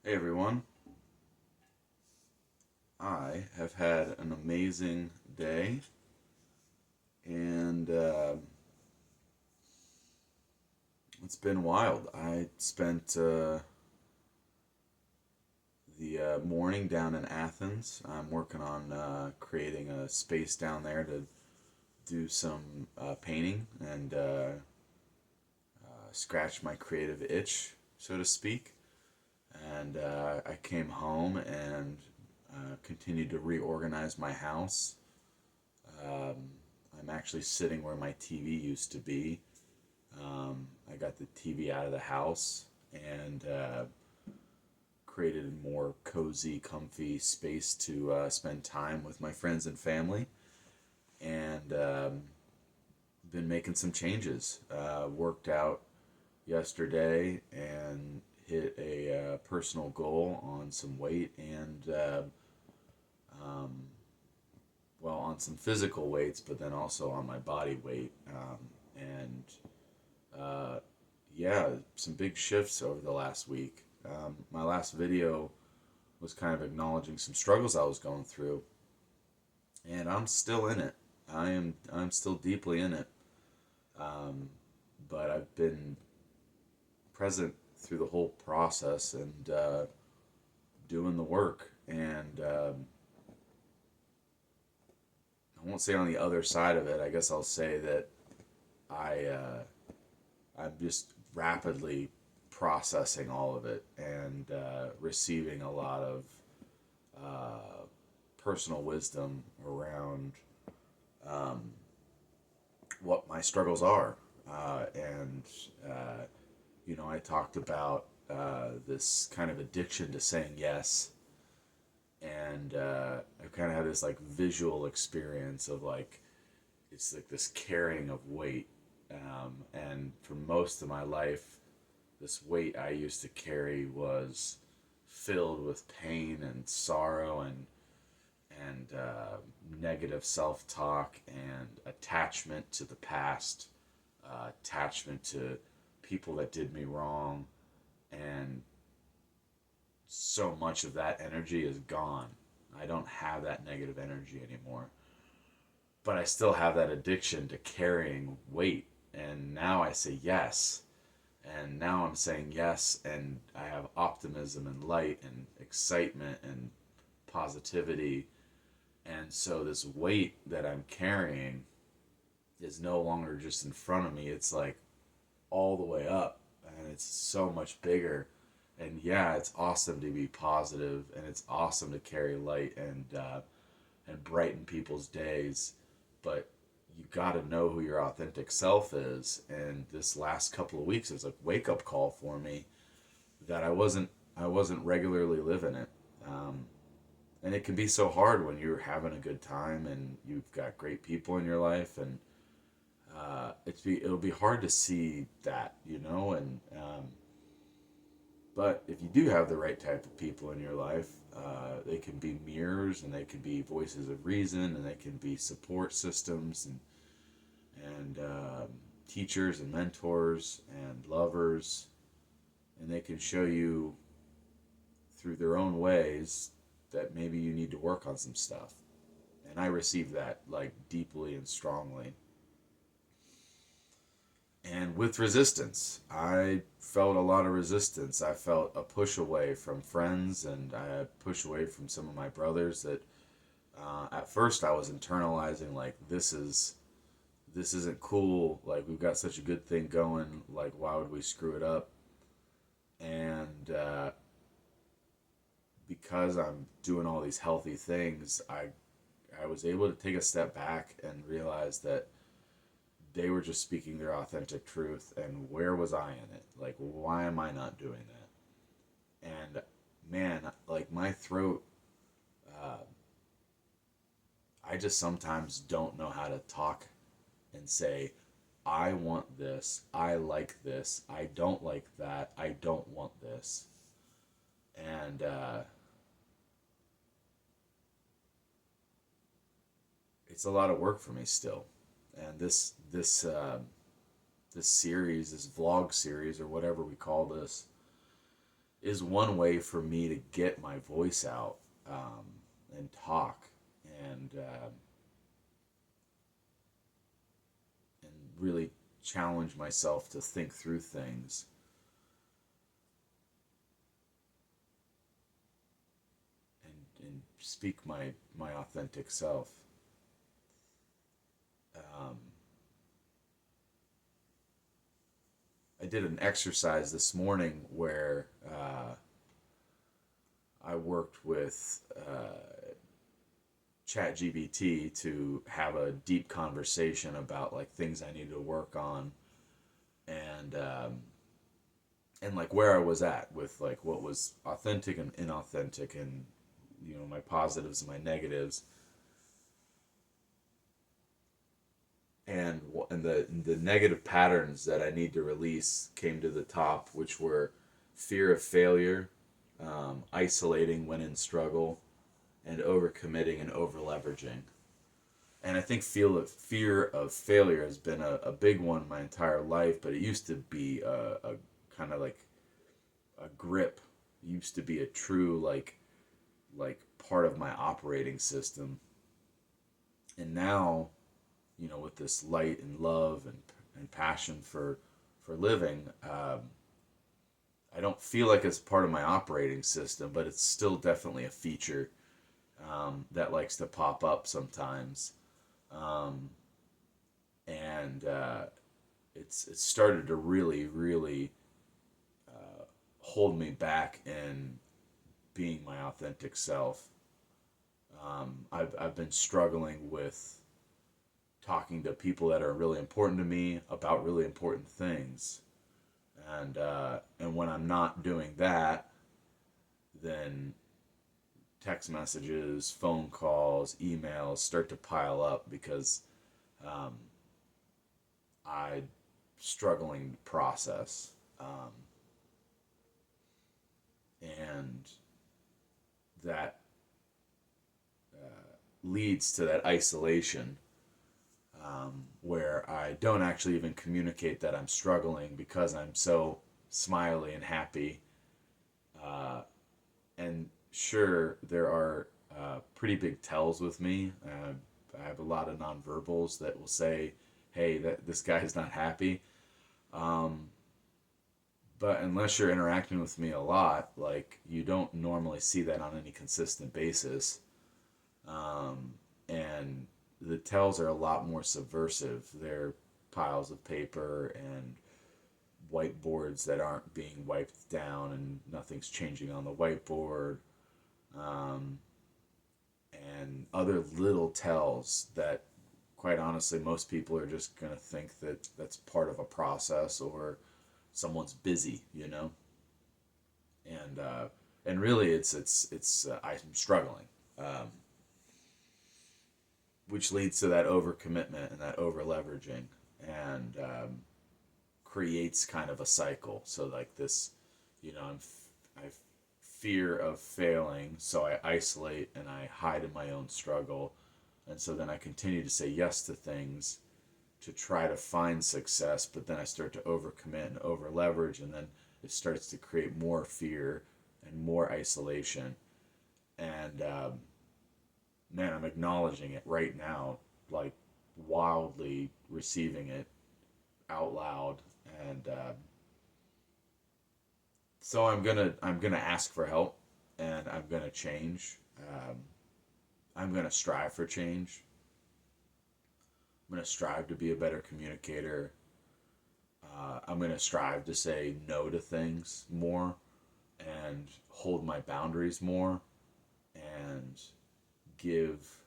Hey everyone, I have had an amazing day and it's been wild. I spent the morning down in Athens. I'm working on creating a space down there to do some painting and scratch my creative itch, so to speak. And I came home and continued to reorganize my house. Um, I'm actually sitting where my TV used to be. I got the TV out of the house and created a more cozy, comfy space to spend time with my friends and family. And been making some changes. Worked out yesterday and hit a personal goal on some weight and um, well, on some physical weights, but then also on my body weight. And uh, yeah, some big shifts over the last week. My last video was kind of acknowledging some struggles I was going through, and I'm still in it. I'm still deeply in it. Um, but I've been present through the whole process and doing the work. And I won't say on the other side of it. I guess I'll say that I I'm just rapidly processing all of it and receiving a lot of personal wisdom around um, what my struggles are. And, I talked about this kind of addiction to saying yes. And I kind of had this like visual experience of like, it's like this carrying of weight. And for most of my life, this weight I used to carry was filled with pain and sorrow and negative self-talk and attachment to the past, attachment to people that did me wrong, and so much of that energy is gone. I don't have that negative energy anymore, but I still have that addiction to carrying weight. And now I say yes, and now I'm saying yes, and I have optimism and light and excitement and positivity. And so this weight that I'm carrying is no longer just in front of me, it's like all the way up, and it's so much bigger. And yeah, it's awesome to be positive, and it's awesome to carry light and brighten people's days, but you got to know who your authentic self is. And this last couple of weeks is a wake up call for me that I wasn't regularly living it. Um, and it can be so hard when you're having a good time and you've got great people in your life, and it'll be hard to see that, and but if you do have the right type of people in your life, they can be mirrors, and they can be voices of reason, and they can be support systems, and teachers and mentors and lovers, and they can show you through their own ways that maybe you need to work on some stuff. And I received that like deeply and strongly. And with resistance, I felt a lot of resistance. I felt a push away from friends, and I had push away from some of my brothers that at first I was internalizing like this isn't cool. Like, we've got such a good thing going. Like, why would we screw it up? And because I'm doing all these healthy things, I was able to take a step back and realize that they were just speaking their authentic truth, and where was I in it? Like, why am I not doing that? And man, like, my throat, uh, I just sometimes don't know how to talk and say, I want this, I like this, I don't like that, I don't want this. And it's a lot of work for me still. And this series, this vlog series, or whatever we call this, is one way for me to get my voice out, and talk, and and really challenge myself to think through things, and speak my authentic self. Um, I did an exercise this morning where I worked with ChatGPT to have a deep conversation about like things I needed to work on, and like where I was at with like what was authentic and inauthentic, and my positives and my negatives, and the negative patterns that I need to release came to the top, which were fear of failure, isolating when in struggle, and overcommitting and overleveraging. And I think fear of failure has been a big one my entire life, but it used to be a kind of like a grip. It used to be a true like part of my operating system. And now, with this light and love and passion for living, I don't feel like it's part of my operating system, but it's still definitely a feature that likes to pop up sometimes. Um, and it's started to really, really hold me back in being my authentic self. I've been struggling with talking to people that are really important to me about really important things, and when I'm not doing that, then text messages, phone calls, emails start to pile up because um, I'm struggling to process, and that leads to that isolation, where I don't actually even communicate that I'm struggling because I'm so smiley and happy. And sure, there are pretty big tells with me. I have a lot of nonverbals that will say, "Hey, that this guy is not happy." Um, but unless you're interacting with me a lot, like you don't normally see that on any consistent basis. Um, and the tells are a lot more subversive. They're piles of paper and whiteboards that aren't being wiped down and nothing's changing on the whiteboard. Um, and other little tells that, quite honestly, most people are just going to think that that's part of a process or someone's busy, and really it's I'm struggling, which leads to that overcommitment and that over leveraging, and creates kind of a cycle. So like this, I fear of failing, so I isolate and I hide in my own struggle, and so then I continue to say yes to things to try to find success, but then I start to overcommit and over leverage, and then it starts to create more fear and more isolation. And man, I'm acknowledging it right now, like wildly receiving it out loud, and so I'm gonna ask for help, and I'm gonna change. I'm gonna strive for change. I'm gonna strive to be a better communicator. I'm gonna strive to say no to things more, and hold my boundaries more, and give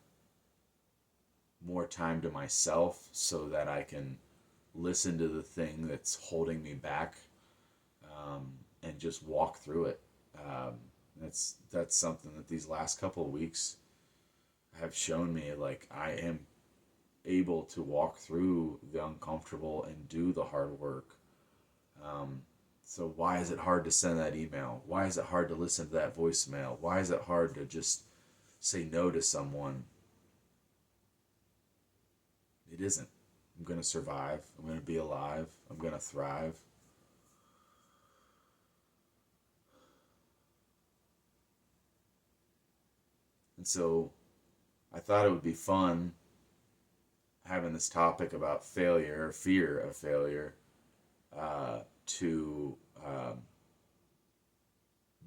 more time to myself so that I can listen to the thing that's holding me back, um, and just walk through it. Um, that's something that these last couple of weeks have shown me. Like I am able to walk through the uncomfortable and do the hard work. Um, so why is it hard to send that email? Why is it hard to listen to that voicemail? Why is it hard to just say no to someone? It isn't. I'm going to survive. I'm going to be alive. I'm going to thrive. And so I thought it would be fun having this topic about failure, or fear of failure, to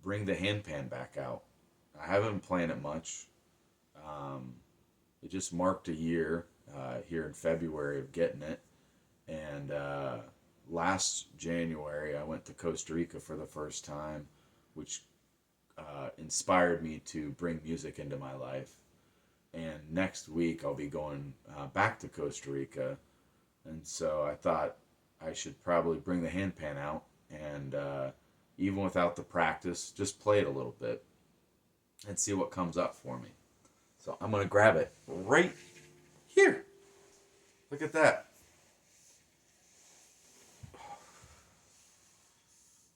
bring the handpan back out. I haven't been playing it much. Um, it just marked a year here in February of getting it. And last January, I went to Costa Rica for the first time, which inspired me to bring music into my life. And next week, I'll be going back to Costa Rica. And so I thought I should probably bring the handpan out and even without the practice, just play it a little bit and see what comes up for me. So I'm going to grab it right here. Look at that.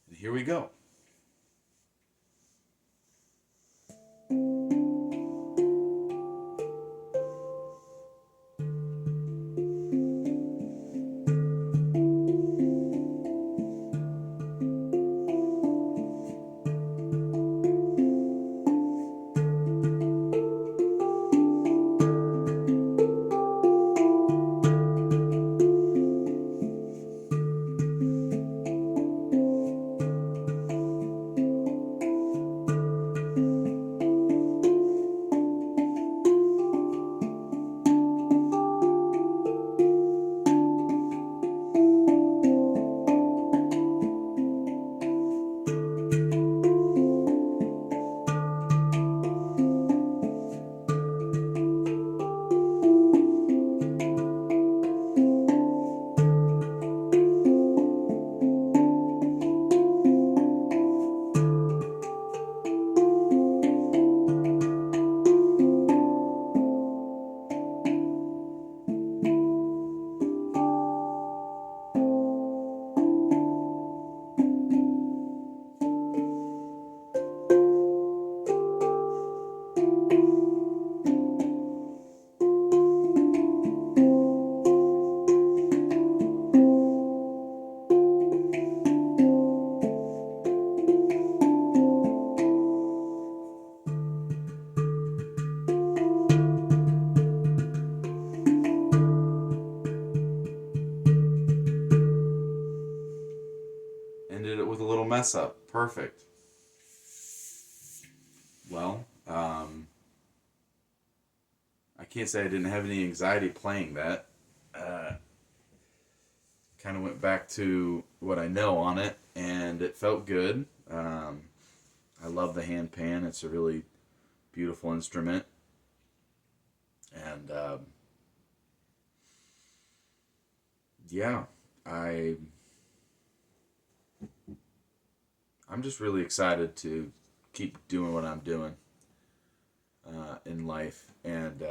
And here we go. Ended it with a little mess up. Perfect. Well, I can't say I didn't have any anxiety playing that. Uh, kind of went back to what I know on it, and it felt good. I love the handpan. It's a really beautiful instrument, and yeah, I I'm just really excited to keep doing what I'm doing in life, and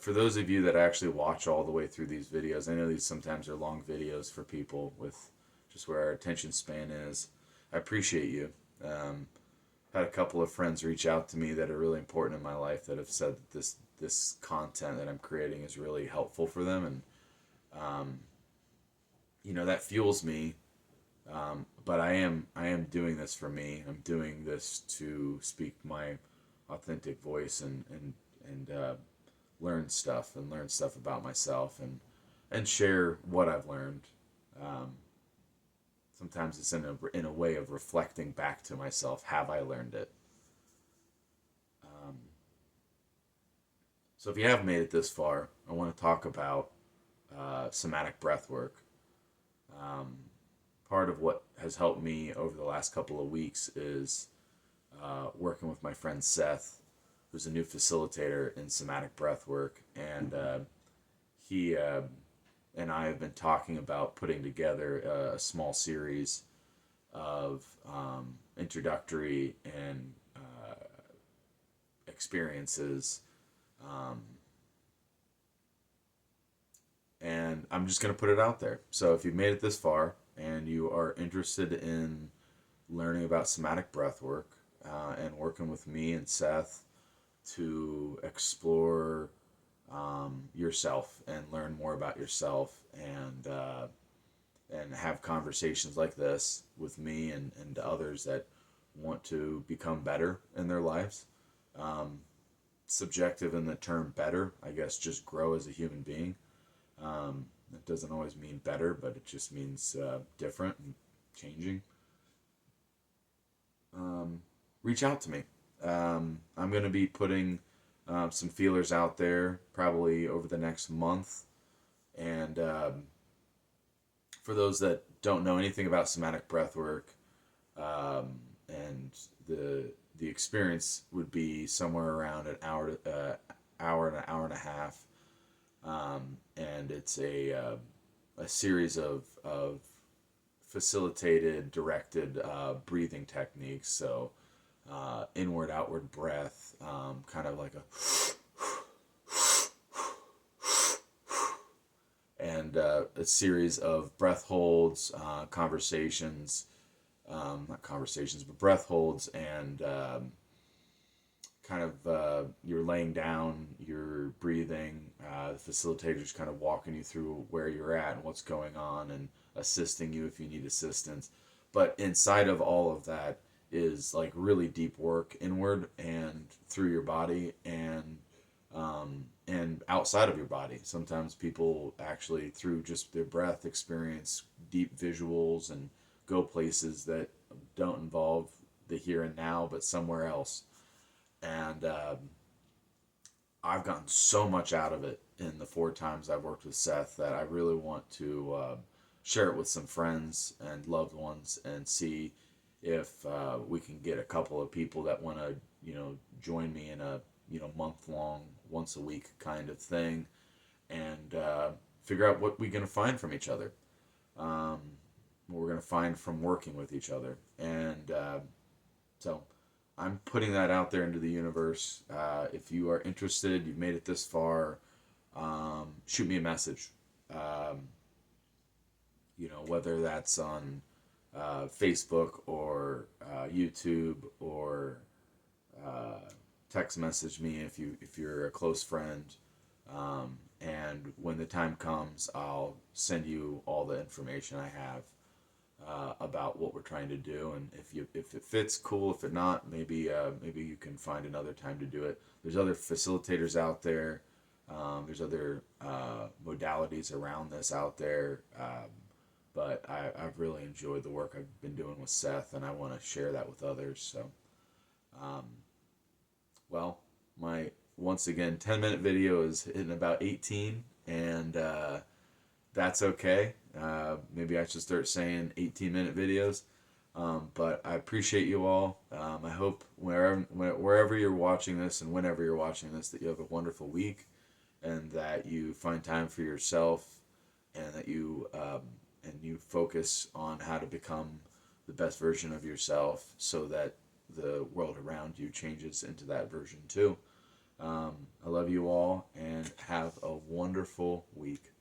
for those of you that actually watch all the way through these videos, I know these sometimes are long videos for people with just where our attention span is. I appreciate you. Had a couple of friends reach out to me that are really important in my life that have said that this content that I'm creating is really helpful for them, and um, that fuels me. But I am doing this for me. I'm doing this to speak my authentic voice and learn stuff about myself and share what I've learned. Um, Sometimes it's in a way of reflecting back to myself. Have I learned it? Um, so if you have made it this far, I want to talk about somatic breath work. Um, Part of what has helped me over the last couple of weeks is working with my friend Seth, who's a new facilitator in somatic breath work, and he and I have been talking about putting together a small series of introductory and experiences. Um, and I'm just going to put it out there. So if you've made it this far and you are interested in learning about somatic breath work and working with me and Seth to explore yourself and learn more about yourself and have conversations like this with me and others that want to become better in their lives. Um, Subjective in the term better, I guess, just grow as a human being. It doesn't always mean better, but it just means different and changing. Reach out to me. I'm going to be putting some feelers out there probably over the next month. And for those that don't know anything about somatic breath work, and the experience would be somewhere around an hour and an hour and a half, and it's a series of facilitated, directed breathing techniques. So inward, outward breath, kind of like a and a series of breath holds, conversations, not conversations, but breath holds, and kind of you're laying down, you're breathing, the facilitator's kind of walking you through where you're at and what's going on and assisting you if you need assistance. But inside of all of that is like really deep work inward and through your body, and outside of your body. Sometimes people actually, through just their breath, experience deep visuals and go places that don't involve the here and now, but somewhere else. And I've gotten so much out of it in the 4 times I've worked with Seth that I really want to share it with some friends and loved ones and see if we can get a couple of people that want to, join me in a, month long, once a week kind of thing, and figure out what we're going to find from each other. What we're going to find from working with each other. And so I'm putting that out there into the universe. If you are interested, you've made it this far, shoot me a message. Whether that's on Facebook or YouTube, or text message me if you're a close friend. And when the time comes, I'll send you all the information I have about what we're trying to do, and if it fits, cool. If it not, maybe you can find another time to do it. There's other facilitators out there. There's other modalities around this out there, but I've really enjoyed the work I've been doing with Seth, and I want to share that with others. So, well, my once again 10-minute video is hitting about 18, and that's okay. Maybe I should start saying 18-minute videos. But I appreciate you all. I hope wherever you're watching this and whenever you're watching this, that you have a wonderful week, and that you find time for yourself, and that you focus on how to become the best version of yourself, so that the world around you changes into that version too. I love you all, and have a wonderful week.